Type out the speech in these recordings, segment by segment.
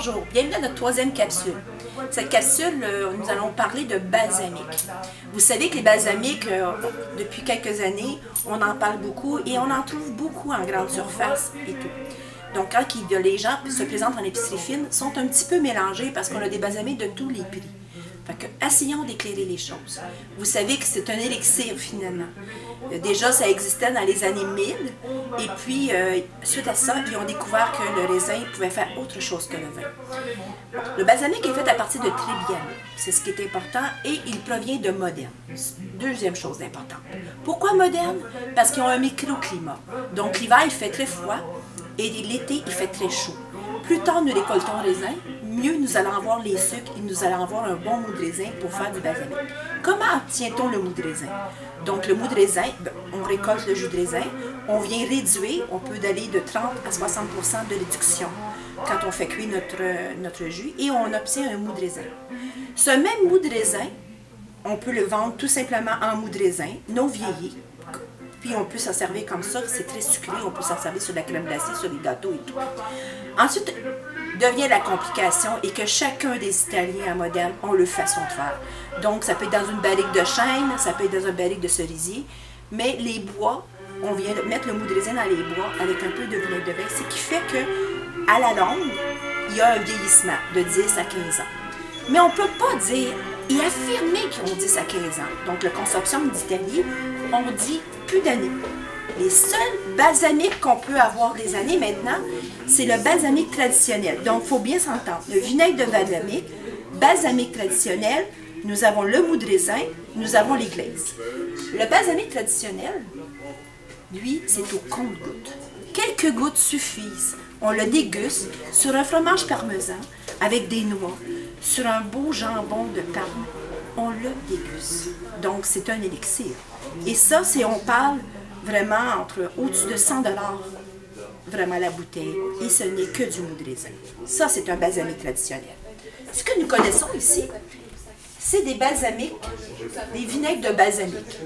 Bonjour, bienvenue à notre troisième capsule. Cette capsule, nous allons parler de balsamique. Vous savez que les balsamiques, depuis quelques années, on en parle beaucoup et on en trouve beaucoup en grande surface et tout. Donc quand les gens se présentent en épicerie fine, sont un petit peu mélangés parce qu'on a des balsamiques de tous les prix. Fait que, essayons d'éclairer les choses. Vous savez que c'est un élixir finalement. Déjà, ça existait dans les années 1000 et puis, suite à ça, ils ont découvert que le raisin pouvait faire autre chose que le vin. Le balsamique est fait à partir de trébiane, c'est ce qui est important, et il provient de Modène. Deuxième chose importante. Pourquoi Modène? Parce qu'ils ont un microclimat. Donc l'hiver, il fait très froid et l'été, il fait très chaud. Plus tard nous récoltons le raisin, mieux nous allons avoir les sucres et nous allons avoir un bon mou de raisin pour faire du balsamique. Comment obtient-on le mou de raisin? Donc le mou de raisin, on récolte le jus de raisin, on vient réduire, on peut aller de 30 à 60% de réduction quand on fait cuire notre jus et on obtient un mou de raisin. Ce même mou de raisin, on peut le vendre tout simplement en mou de raisin, non vieilli. Puis on peut s'en servir comme ça, c'est très sucré, on peut s'en servir sur la crème glacée, sur les gâteaux et tout. Ensuite, devient la complication et que chacun des Italiens à Modène ont leur façon de faire. Donc ça peut être dans une barrique de chêne, ça peut être dans une barrique de cerisier, mais les bois, on vient de mettre le mou de raisin dans les bois avec un peu de vinaigre de vin, ce qui fait que à la longue, il y a un vieillissement de 10 à 15 ans. Mais on ne peut pas dire et affirmer qu'ils ont 10 à 15 ans. Donc le consortium d'Italie, on dit plus d'années. Les seuls balsamiques qu'on peut avoir des années maintenant, c'est le balsamique traditionnel. Donc il faut bien s'entendre. Le vinaigre de balsamique traditionnel, nous avons le mou de raisin, nous avons les glazes. Le balsamique traditionnel, lui, c'est au compte-gouttes. Quelques gouttes suffisent. On le déguste sur un fromage parmesan avec des noix, sur un beau jambon de Parme. On le déguste. Donc, c'est un élixir. Et ça, on parle vraiment entre au-dessus de 100 $, vraiment la bouteille. Et ce n'est que du mou de raisin. Ça, c'est un balsamique traditionnel. Ce que nous connaissons ici, c'est des balsamiques, des vinaigres de balsamique,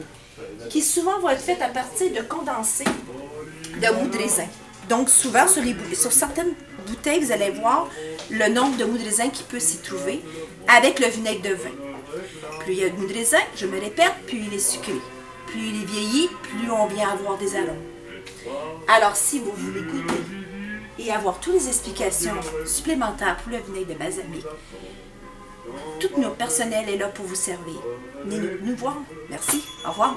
qui souvent vont être faits à partir de condensés de mou de raisin. Donc souvent, sur certaines bouteilles, vous allez voir le nombre de mou de raisin qui peut s'y trouver avec le vinaigre de vin. Plus il y a de mou de raisin, je me répète, plus il est sucré. Plus il est vieilli, plus on vient avoir des arômes. Alors si vous voulez goûter et avoir toutes les explications supplémentaires pour le vinaigre de balsamique, tout notre personnel est là pour vous servir. Venez nous voir. Merci. Au revoir.